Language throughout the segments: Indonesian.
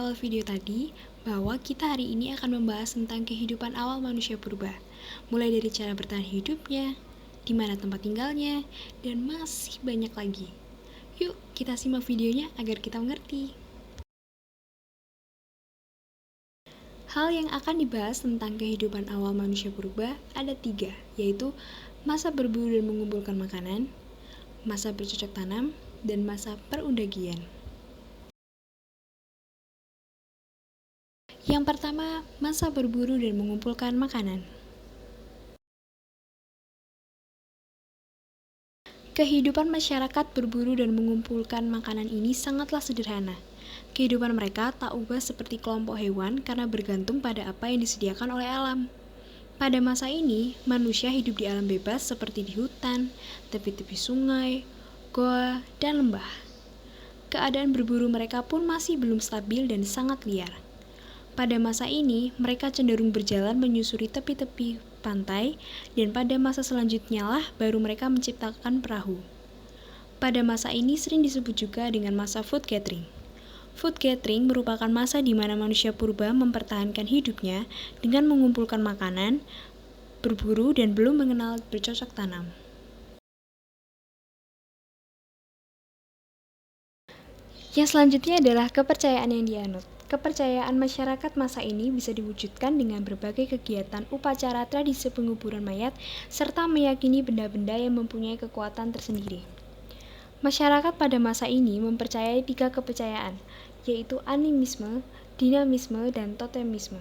awal video tadi, bahwa kita hari ini akan membahas tentang kehidupan awal manusia purba. Mulai dari cara bertahan hidupnya, di mana tempat tinggalnya, dan masih banyak lagi. Yuk, kita simak videonya agar kita mengerti. Hal yang akan dibahas tentang kehidupan awal manusia purba ada 3, yaitu masa berburu dan mengumpulkan makanan, masa bercocok tanam, dan masa perundagian. Yang pertama, masa berburu dan mengumpulkan makanan. Kehidupan masyarakat berburu dan mengumpulkan makanan ini sangatlah sederhana. Kehidupan mereka tak ubah seperti kelompok hewan karena bergantung pada apa yang disediakan oleh alam. Pada masa ini, manusia hidup di alam bebas seperti di hutan, tepi-tepi sungai, goa, dan lembah. Keadaan berburu mereka pun masih belum stabil dan sangat liar. Pada masa ini, mereka cenderung berjalan menyusuri tepi-tepi pantai, dan pada masa selanjutnya lah baru mereka menciptakan perahu. Pada masa ini sering disebut juga dengan masa food gathering. Food gathering merupakan masa di mana manusia purba mempertahankan hidupnya dengan mengumpulkan makanan, berburu, dan belum mengenal bercocok tanam. Yang selanjutnya adalah kepercayaan yang dianut. Kepercayaan masyarakat masa ini bisa diwujudkan dengan berbagai kegiatan upacara tradisi penguburan mayat serta meyakini benda-benda yang mempunyai kekuatan tersendiri. Masyarakat pada masa ini mempercayai 3 kepercayaan, yaitu animisme, dinamisme, dan totemisme.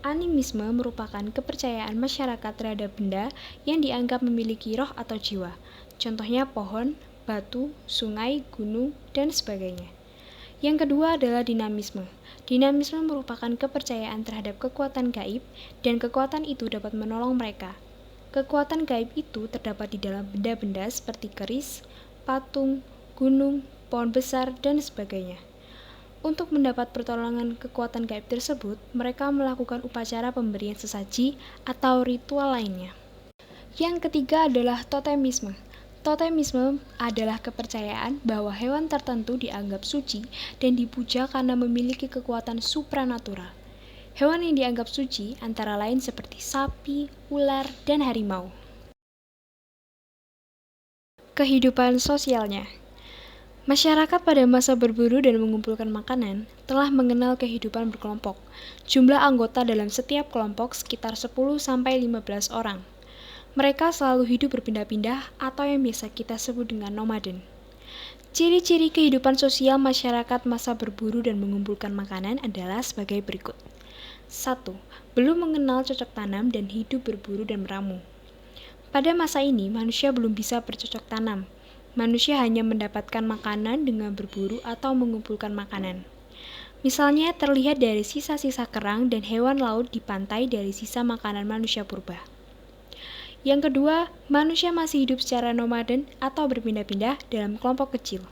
Animisme merupakan kepercayaan masyarakat terhadap benda yang dianggap memiliki roh atau jiwa, contohnya pohon, batu, sungai, gunung, dan sebagainya. Yang kedua adalah dinamisme. Dinamisme merupakan kepercayaan terhadap kekuatan gaib, dan kekuatan itu dapat menolong mereka. Kekuatan gaib itu terdapat di dalam benda-benda seperti keris, patung, gunung, pohon besar, dan sebagainya. Untuk mendapat pertolongan kekuatan gaib tersebut, mereka melakukan upacara pemberian sesaji atau ritual lainnya. Yang ketiga adalah totemisme. Totemisme adalah kepercayaan bahwa hewan tertentu dianggap suci dan dipuja karena memiliki kekuatan supranatural. Hewan yang dianggap suci antara lain seperti sapi, ular, dan harimau. Kehidupan sosialnya. Masyarakat pada masa berburu dan mengumpulkan makanan telah mengenal kehidupan berkelompok. Jumlah anggota dalam setiap kelompok sekitar 10-15 orang. Mereka selalu hidup berpindah-pindah atau yang biasa kita sebut dengan nomaden. Ciri-ciri kehidupan sosial masyarakat masa berburu dan mengumpulkan makanan adalah sebagai berikut. 1. Belum mengenal cocok tanam dan hidup berburu dan meramu. Pada masa ini, manusia belum bisa bercocok tanam. Manusia hanya mendapatkan makanan dengan berburu atau mengumpulkan makanan. Misalnya terlihat dari sisa-sisa kerang dan hewan laut di pantai dari sisa makanan manusia purba. Yang kedua, manusia masih hidup secara nomaden atau berpindah-pindah dalam kelompok kecil.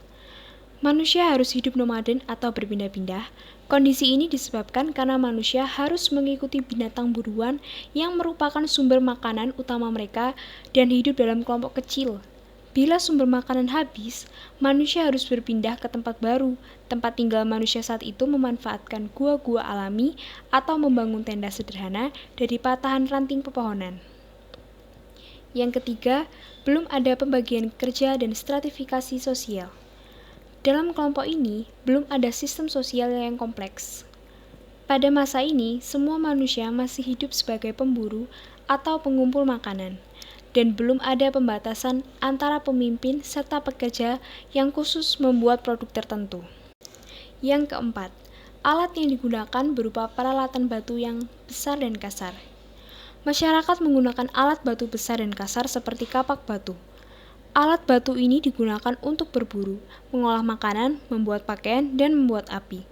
Manusia harus hidup nomaden atau berpindah-pindah. Kondisi ini disebabkan karena manusia harus mengikuti binatang buruan yang merupakan sumber makanan utama mereka dan hidup dalam kelompok kecil. Bila sumber makanan habis, manusia harus berpindah ke tempat baru. Tempat tinggal manusia saat itu memanfaatkan gua-gua alami atau membangun tenda sederhana dari patahan ranting pepohonan. Yang ketiga, belum ada pembagian kerja dan stratifikasi sosial. Dalam kelompok ini, belum ada sistem sosial yang kompleks. Pada masa ini, semua manusia masih hidup sebagai pemburu atau pengumpul makanan, dan belum ada pembatasan antara pemimpin serta pekerja yang khusus membuat produk tertentu. Yang keempat, alat yang digunakan berupa peralatan batu yang besar dan kasar. Masyarakat menggunakan alat batu besar dan kasar seperti kapak batu. Alat batu ini digunakan untuk berburu, mengolah makanan, membuat pakaian, dan membuat api.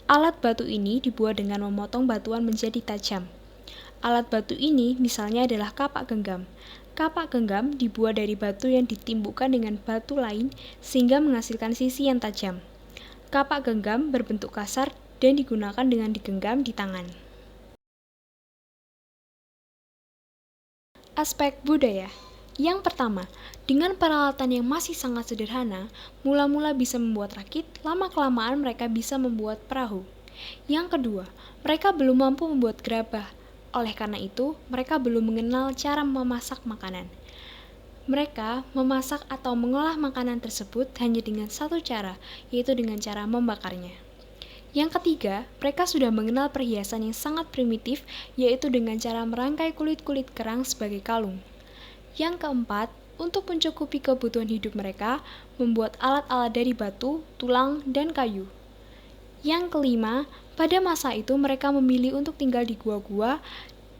Alat batu ini dibuat dengan memotong batuan menjadi tajam. Alat batu ini misalnya adalah kapak genggam. Kapak genggam dibuat dari batu yang ditimbukkan dengan batu lain sehingga menghasilkan sisi yang tajam. Kapak genggam berbentuk kasar dan digunakan dengan digenggam di tangan. Aspek budaya. Yang pertama, dengan peralatan yang masih sangat sederhana, mula-mula bisa membuat rakit, lama-kelamaan mereka bisa membuat perahu. Yang kedua, mereka belum mampu membuat gerabah. Oleh karena itu, mereka belum mengenal cara memasak makanan. Mereka memasak atau mengolah makanan tersebut hanya dengan satu cara, yaitu dengan cara membakarnya. Yang ketiga, mereka sudah mengenal perhiasan yang sangat primitif, yaitu dengan cara merangkai kulit-kulit kerang sebagai kalung. Yang keempat, untuk mencukupi kebutuhan hidup mereka, membuat alat-alat dari batu, tulang, dan kayu. Yang kelima, pada masa itu mereka memilih untuk tinggal di gua-gua.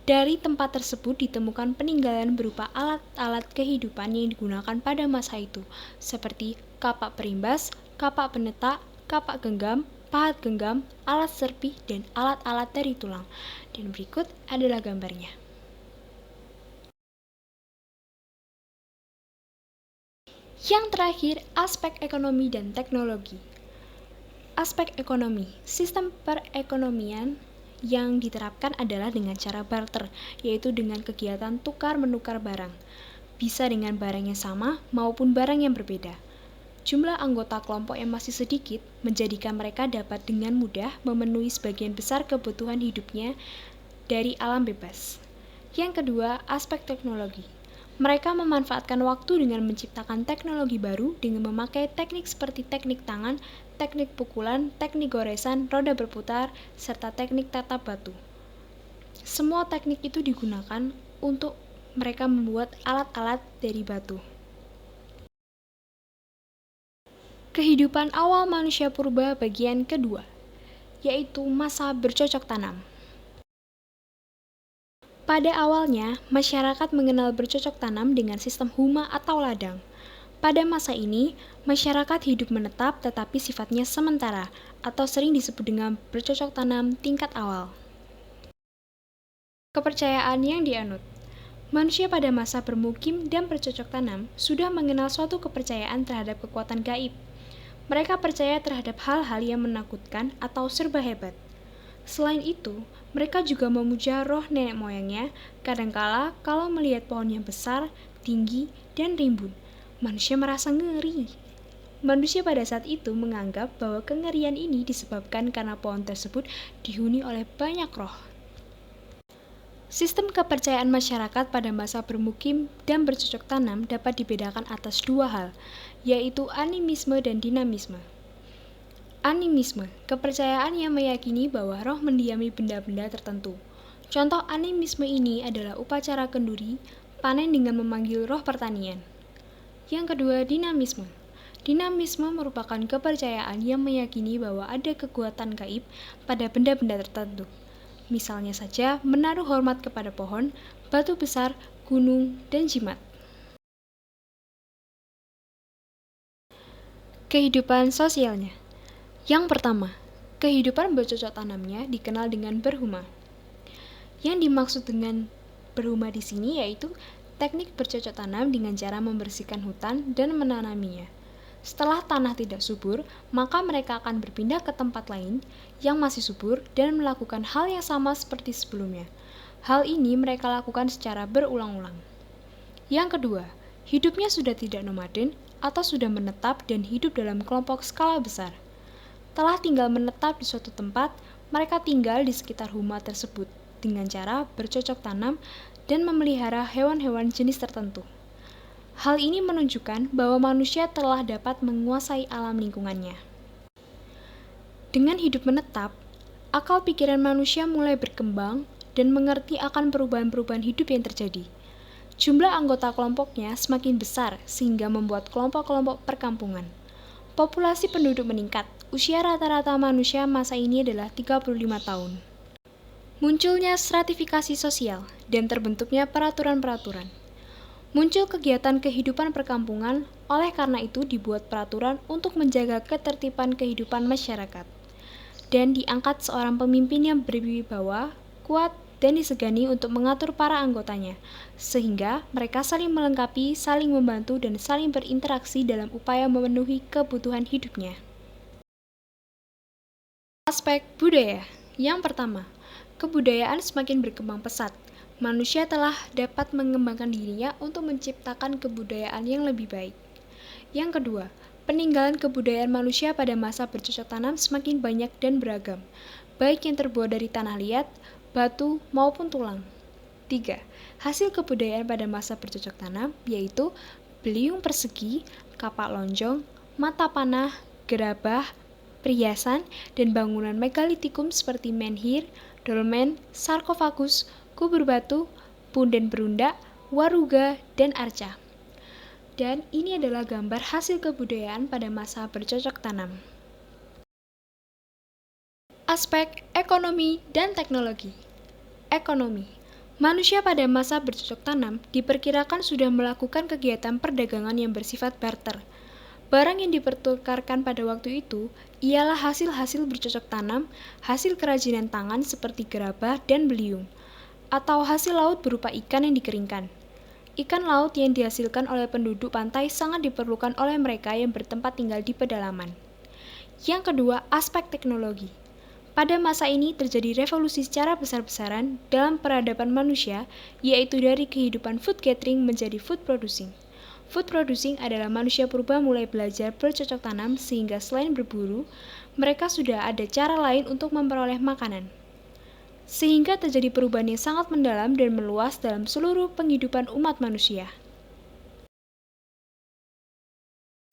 Dari tempat tersebut ditemukan peninggalan berupa alat-alat kehidupan yang digunakan pada masa itu, seperti kapak perimbas, kapak penetak, kapak genggam, pahat genggam, alat serpih, dan alat-alat dari tulang. Dan berikut adalah gambarnya. Yang terakhir, aspek ekonomi dan teknologi. Aspek ekonomi, sistem perekonomian yang diterapkan adalah dengan cara barter, yaitu dengan kegiatan tukar-menukar barang. Bisa dengan barang yang sama maupun barang yang berbeda. Jumlah anggota kelompok yang masih sedikit menjadikan mereka dapat dengan mudah memenuhi sebagian besar kebutuhan hidupnya dari alam bebas. Yang kedua, aspek teknologi. Mereka memanfaatkan waktu dengan menciptakan teknologi baru dengan memakai teknik seperti teknik tangan, teknik pukulan, teknik goresan, roda berputar, serta teknik tatap batu. Semua teknik itu digunakan untuk mereka membuat alat-alat dari batu. Kehidupan awal manusia purba bagian kedua, yaitu masa bercocok tanam. Pada awalnya, masyarakat mengenal bercocok tanam dengan sistem huma atau ladang. Pada masa ini, masyarakat hidup menetap tetapi sifatnya sementara, atau sering disebut dengan bercocok tanam tingkat awal. Kepercayaan yang dianut. Manusia pada masa bermukim dan bercocok tanam sudah mengenal suatu kepercayaan terhadap kekuatan gaib. Mereka percaya terhadap hal-hal yang menakutkan atau serba hebat. Selain itu, mereka juga memuja roh nenek moyangnya. Kadangkala kalau melihat pohon yang besar, tinggi, dan rimbun, manusia merasa ngeri. Manusia pada saat itu menganggap bahwa kengerian ini disebabkan karena pohon tersebut dihuni oleh banyak roh. Sistem kepercayaan masyarakat pada masa bermukim dan bercocok tanam dapat dibedakan atas dua hal, yaitu animisme dan dinamisme. Animisme, kepercayaan yang meyakini bahwa roh mendiami benda-benda tertentu. Contoh animisme ini adalah upacara kenduri, panen dengan memanggil roh pertanian. Yang kedua, dinamisme. Dinamisme merupakan kepercayaan yang meyakini bahwa ada kekuatan gaib pada benda-benda tertentu. Misalnya saja menaruh hormat kepada pohon, batu besar, gunung, dan jimat. Kehidupan sosialnya. Yang pertama, kehidupan bercocok tanamnya dikenal dengan berhuma. Yang dimaksud dengan berhuma di sini yaitu teknik bercocok tanam dengan cara membersihkan hutan dan menanaminya. Setelah tanah tidak subur, maka mereka akan berpindah ke tempat lain yang masih subur dan melakukan hal yang sama seperti sebelumnya. Hal ini mereka lakukan secara berulang-ulang. Yang kedua, hidupnya sudah tidak nomaden atau sudah menetap dan hidup dalam kelompok skala besar. Telah tinggal menetap di suatu tempat, mereka tinggal di sekitar huma tersebut dengan cara bercocok tanam dan memelihara hewan-hewan jenis tertentu. Hal ini menunjukkan bahwa manusia telah dapat menguasai alam lingkungannya. Dengan hidup menetap, akal pikiran manusia mulai berkembang dan mengerti akan perubahan-perubahan hidup yang terjadi. Jumlah anggota kelompoknya semakin besar sehingga membuat kelompok-kelompok perkampungan. Populasi penduduk meningkat. Usia rata-rata manusia masa ini adalah 35 tahun. Munculnya stratifikasi sosial dan terbentuknya peraturan-peraturan. Muncul kegiatan kehidupan perkampungan, oleh karena itu dibuat peraturan untuk menjaga ketertiban kehidupan masyarakat. Dan diangkat seorang pemimpin yang berwibawa, kuat, dan disegani untuk mengatur para anggotanya, sehingga mereka saling melengkapi, saling membantu, dan saling berinteraksi dalam upaya memenuhi kebutuhan hidupnya. Aspek budaya. Yang pertama, kebudayaan semakin berkembang pesat. manusia telah dapat mengembangkan dirinya untuk menciptakan kebudayaan yang lebih baik. Yang kedua, peninggalan kebudayaan manusia pada masa bercocok tanam semakin banyak dan beragam, baik yang terbuat dari tanah liat, batu, maupun tulang. 3. Hasil kebudayaan pada masa bercocok tanam yaitu beliung persegi, kapak lonjong, mata panah, gerabah, perhiasan, dan bangunan megalitikum seperti menhir, dolmen, sarkofagus, kubur batu, punden berundak, waruga, dan arca. Dan ini adalah gambar hasil kebudayaan pada masa bercocok tanam. Aspek ekonomi dan teknologi. Ekonomi. Manusia pada masa bercocok tanam diperkirakan sudah melakukan kegiatan perdagangan yang bersifat barter. Barang yang dipertukarkan pada waktu itu ialah hasil-hasil bercocok tanam, hasil kerajinan tangan seperti gerabah dan beliung, atau hasil laut berupa ikan yang dikeringkan. Ikan laut yang dihasilkan oleh penduduk pantai sangat diperlukan oleh mereka yang bertempat tinggal di pedalaman. Yang kedua, aspek teknologi. Pada masa ini terjadi revolusi secara besar-besaran dalam peradaban manusia, yaitu dari kehidupan food gathering menjadi food producing. Food producing adalah manusia purba mulai belajar bercocok tanam sehingga selain berburu, mereka sudah ada cara lain untuk memperoleh makanan. Sehingga terjadi perubahan yang sangat mendalam dan meluas dalam seluruh penghidupan umat manusia.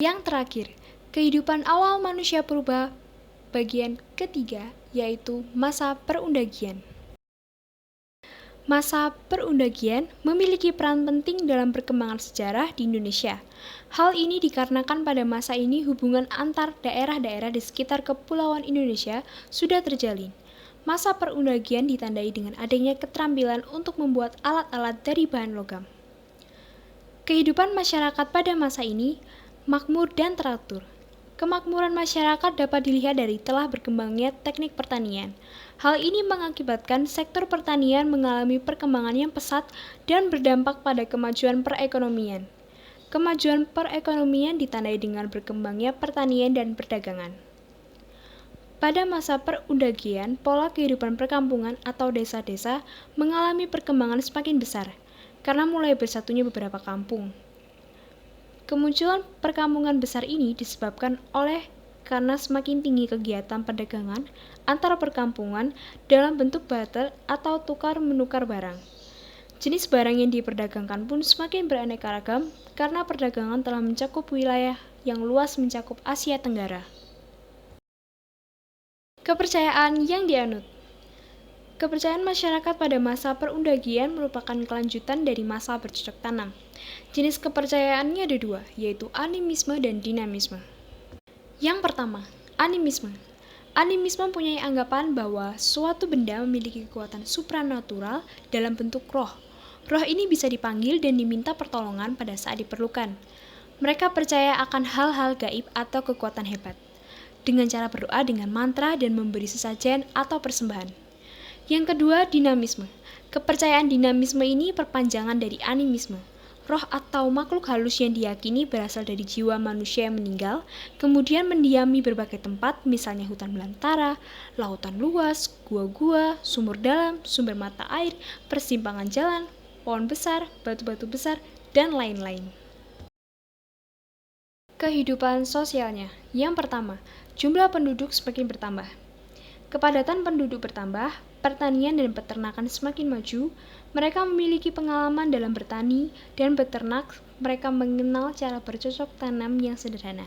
Yang terakhir, kehidupan awal manusia purba bagian ketiga, yaitu masa perundagian. Masa perundagian memiliki peran penting dalam perkembangan sejarah di Indonesia. Hal ini dikarenakan pada masa ini hubungan antar daerah-daerah di sekitar kepulauan Indonesia sudah terjalin. Masa perundagian ditandai dengan adanya keterampilan untuk membuat alat-alat dari bahan logam. Kehidupan masyarakat pada masa ini makmur dan teratur. Kemakmuran masyarakat dapat dilihat dari telah berkembangnya teknik pertanian. Hal ini mengakibatkan sektor pertanian mengalami perkembangan yang pesat dan berdampak pada kemajuan perekonomian. Kemajuan perekonomian ditandai dengan berkembangnya pertanian dan perdagangan. Pada masa perundagian, pola kehidupan perkampungan atau desa-desa mengalami perkembangan semakin besar, karena mulai bersatunya beberapa kampung. Kemunculan perkampungan besar ini disebabkan oleh karena semakin tinggi kegiatan perdagangan antara perkampungan dalam bentuk barter atau tukar-menukar barang. Jenis barang yang diperdagangkan pun semakin beraneka ragam karena perdagangan telah mencakup wilayah yang luas mencakup Asia Tenggara. Kepercayaan yang dianut. Kepercayaan masyarakat pada masa perundagian merupakan kelanjutan dari masa bercocok tanam. Jenis kepercayaannya ada dua, yaitu animisme dan dinamisme. Yang pertama, animisme. Animisme mempunyai anggapan bahwa suatu benda memiliki kekuatan supranatural dalam bentuk roh. Roh ini bisa dipanggil dan diminta pertolongan pada saat diperlukan. Mereka percaya akan hal-hal gaib atau kekuatan hebat, dengan cara berdoa dengan mantra dan memberi sesajen atau persembahan. Yang kedua, dinamisme. Kepercayaan dinamisme ini perpanjangan dari animisme. Roh atau makhluk halus yang diyakini berasal dari jiwa manusia yang meninggal, kemudian mendiami berbagai tempat, misalnya hutan belantara, lautan luas, gua-gua, sumur dalam, sumber mata air, persimpangan jalan, pohon besar, batu-batu besar, dan lain-lain. Kehidupan sosialnya. Yang pertama, jumlah penduduk semakin bertambah. Kepadatan penduduk bertambah, pertanian dan peternakan semakin maju, mereka memiliki pengalaman dalam bertani dan beternak, mereka mengenal cara bercocok tanam yang sederhana.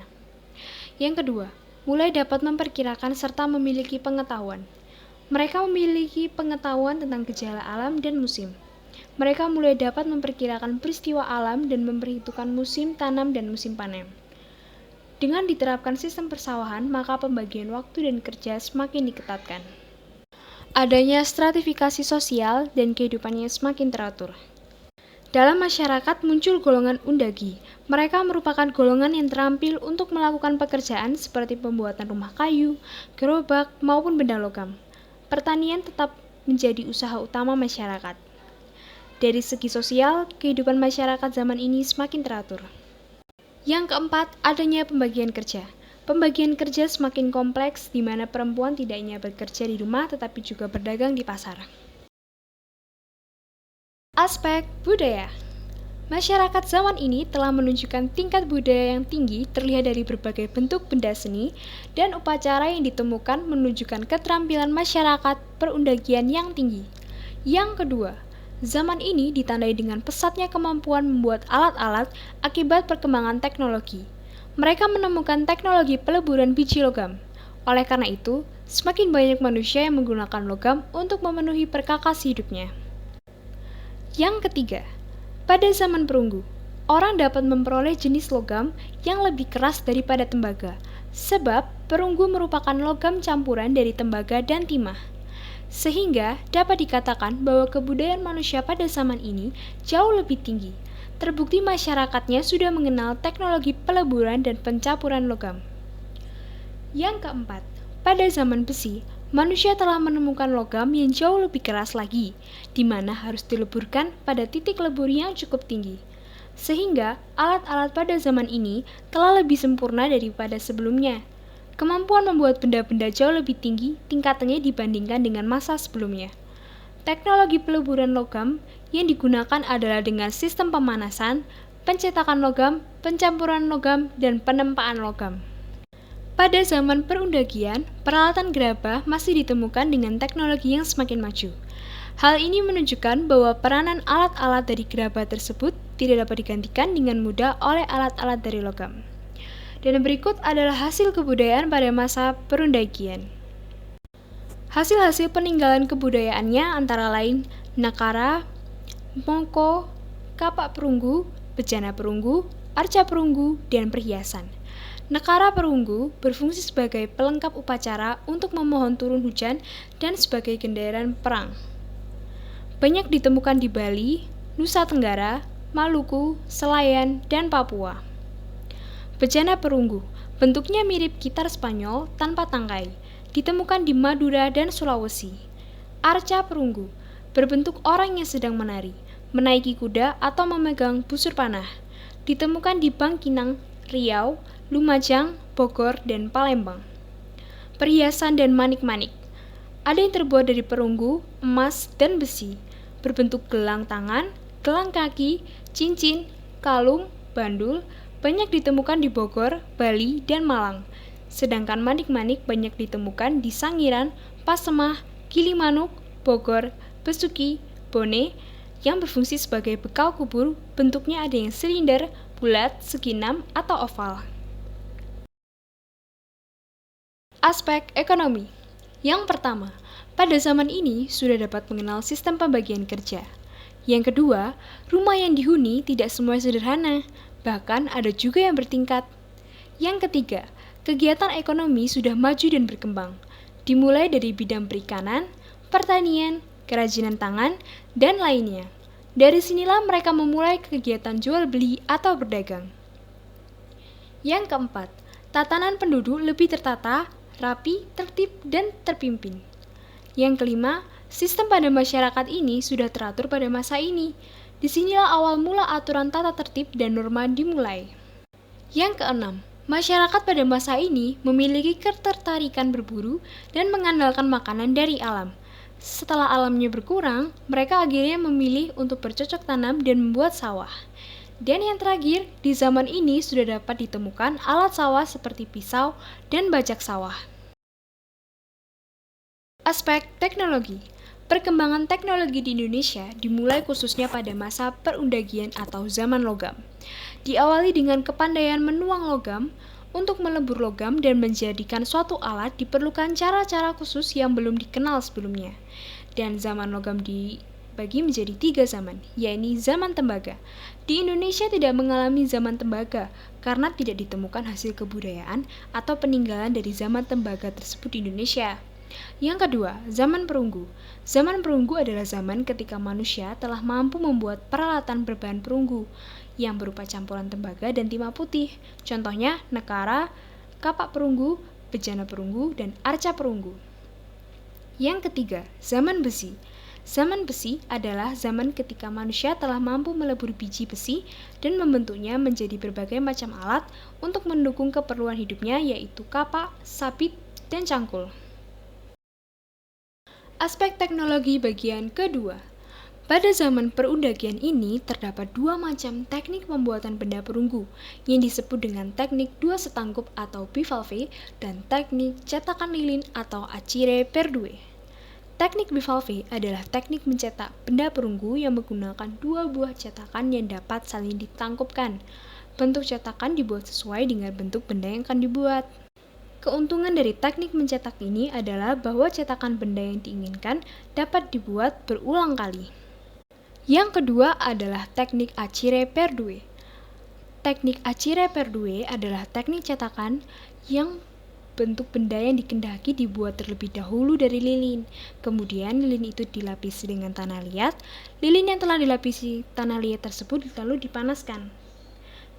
Yang kedua, mulai dapat memperkirakan serta memiliki pengetahuan. Mereka memiliki pengetahuan tentang gejala alam dan musim. Mereka mulai dapat memperkirakan peristiwa alam dan memperhitungkan musim tanam dan musim panen. Dengan diterapkan sistem persawahan, maka pembagian waktu dan kerja semakin diketatkan. Adanya stratifikasi sosial dan kehidupannya semakin teratur. Dalam masyarakat muncul golongan undagi. Mereka merupakan golongan yang terampil untuk melakukan pekerjaan seperti pembuatan rumah kayu, gerobak, maupun benda logam. Pertanian tetap menjadi usaha utama masyarakat. Dari segi sosial, kehidupan masyarakat zaman ini semakin teratur. Yang keempat, adanya pembagian kerja. Pembagian kerja semakin kompleks, di mana perempuan tidak hanya bekerja di rumah, tetapi juga berdagang di pasar. Aspek budaya. Masyarakat zaman ini telah menunjukkan tingkat budaya yang tinggi terlihat dari berbagai bentuk benda seni dan upacara yang ditemukan menunjukkan keterampilan masyarakat perundagian yang tinggi. Yang kedua, zaman ini ditandai dengan pesatnya kemampuan membuat alat-alat akibat perkembangan teknologi. Mereka menemukan teknologi peleburan biji logam. Oleh karena itu, semakin banyak manusia yang menggunakan logam untuk memenuhi perkakas hidupnya. Yang ketiga, pada zaman perunggu, orang dapat memperoleh jenis logam yang lebih keras daripada tembaga, sebab perunggu merupakan logam campuran dari tembaga dan timah. Sehingga dapat dikatakan bahwa kebudayaan manusia pada zaman ini jauh lebih tinggi. Terbukti masyarakatnya sudah mengenal teknologi peleburan dan pencampuran logam. Yang keempat, pada zaman besi, manusia telah menemukan logam yang jauh lebih keras lagi, di mana harus dileburkan pada titik lebur yang cukup tinggi. Sehingga alat-alat pada zaman ini telah lebih sempurna daripada sebelumnya. Kemampuan membuat benda-benda jauh lebih tinggi tingkatannya dibandingkan dengan masa sebelumnya. Teknologi peleburan logam yang digunakan adalah dengan sistem pemanasan, pencetakan logam, pencampuran logam, dan penempaan logam. Pada zaman perundagian, peralatan gerabah masih ditemukan dengan teknologi yang semakin maju. Hal ini menunjukkan bahwa peranan alat-alat dari gerabah tersebut tidak dapat digantikan dengan mudah oleh alat-alat dari logam. Dan berikut adalah hasil kebudayaan pada masa perundagian. Hasil-hasil peninggalan kebudayaannya antara lain nakara, mongko, kapak perunggu, bejana perunggu, arca perunggu, dan perhiasan. Nakara perunggu berfungsi sebagai pelengkap upacara untuk memohon turun hujan dan sebagai kendaraan perang. Banyak ditemukan di Bali, Nusa Tenggara, Maluku, Selayar, dan Papua. Bejana perunggu, bentuknya mirip gitar Spanyol tanpa tangkai, ditemukan di Madura dan Sulawesi. Arca perunggu, berbentuk orang yang sedang menari, menaiki kuda atau memegang busur panah, ditemukan di Bangkinang, Riau, Lumajang, Bogor, dan Palembang. Perhiasan dan manik-manik, ada yang terbuat dari perunggu, emas, dan besi, berbentuk gelang tangan, gelang kaki, cincin, kalung, bandul, banyak ditemukan di Bogor, Bali, dan Malang. Sedangkan manik-manik banyak ditemukan di Sangiran, Pasemah, Gilimanuk, Bogor, Besuki, Bone, yang berfungsi sebagai bekal kubur, bentuknya ada yang silinder, bulat, segi enam, atau oval. Aspek ekonomi. Yang pertama, pada zaman ini sudah dapat mengenal sistem pembagian kerja. Yang kedua, rumah yang dihuni tidak semua sederhana, bahkan ada juga yang bertingkat. Yang ketiga, kegiatan ekonomi sudah maju dan berkembang, dimulai dari bidang perikanan, pertanian, kerajinan tangan, dan lainnya. Dari sinilah mereka memulai kegiatan jual beli atau berdagang. Yang keempat, tatanan penduduk lebih tertata, rapi, tertib, dan terpimpin. Yang kelima, sistem pada masyarakat ini sudah teratur pada masa ini. Disinilah awal mula aturan tata tertib dan norma dimulai. Yang keenam, masyarakat pada masa ini memiliki ketertarikan berburu dan mengandalkan makanan dari alam. Setelah alamnya berkurang, mereka akhirnya memilih untuk bercocok tanam dan membuat sawah. Dan yang terakhir, di zaman ini sudah dapat ditemukan alat sawah seperti pisau dan bajak sawah. Aspek teknologi. Perkembangan teknologi di Indonesia dimulai khususnya pada masa perundagian atau zaman logam. Diawali dengan kepandaian menuang logam. Untuk melebur logam dan menjadikan suatu alat diperlukan cara-cara khusus yang belum dikenal sebelumnya. Dan zaman logam dibagi menjadi 3 zaman, yaitu zaman tembaga. Di Indonesia tidak mengalami zaman tembaga karena tidak ditemukan hasil kebudayaan atau peninggalan dari zaman tembaga tersebut di Indonesia. Yang kedua, zaman perunggu. Zaman perunggu adalah zaman ketika manusia telah mampu membuat peralatan berbahan perunggu yang berupa campuran tembaga dan timah putih. Contohnya nakara, kapak perunggu, bejana perunggu, dan arca perunggu. Yang ketiga, zaman besi. Zaman besi adalah zaman ketika manusia telah mampu melebur biji besi dan membentuknya menjadi berbagai macam alat untuk mendukung keperluan hidupnya, yaitu kapak, sabit, dan cangkul. Aspek teknologi bagian kedua. Pada zaman perundagian ini, terdapat dua macam teknik pembuatan benda perunggu, yang disebut dengan teknik dua setangkup atau bivalve dan teknik cetakan lilin atau acire per due. Teknik bivalve adalah teknik mencetak benda perunggu yang menggunakan dua buah cetakan yang dapat saling ditangkupkan. Bentuk cetakan dibuat sesuai dengan bentuk benda yang akan dibuat. Keuntungan dari teknik mencetak ini adalah bahwa cetakan benda yang diinginkan dapat dibuat berulang kali. Yang kedua adalah teknik acire per due. Teknik acire per due adalah teknik cetakan yang bentuk benda yang dikehendaki dibuat terlebih dahulu dari lilin. Kemudian lilin itu dilapisi dengan tanah liat. Lilin yang telah dilapisi tanah liat tersebut lalu dipanaskan.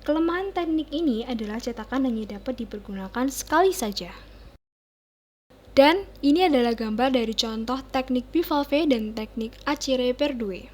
Kelemahan teknik ini adalah cetakan hanya dapat dipergunakan sekali saja. Dan ini adalah gambar dari contoh teknik bivalve dan teknik acire per due.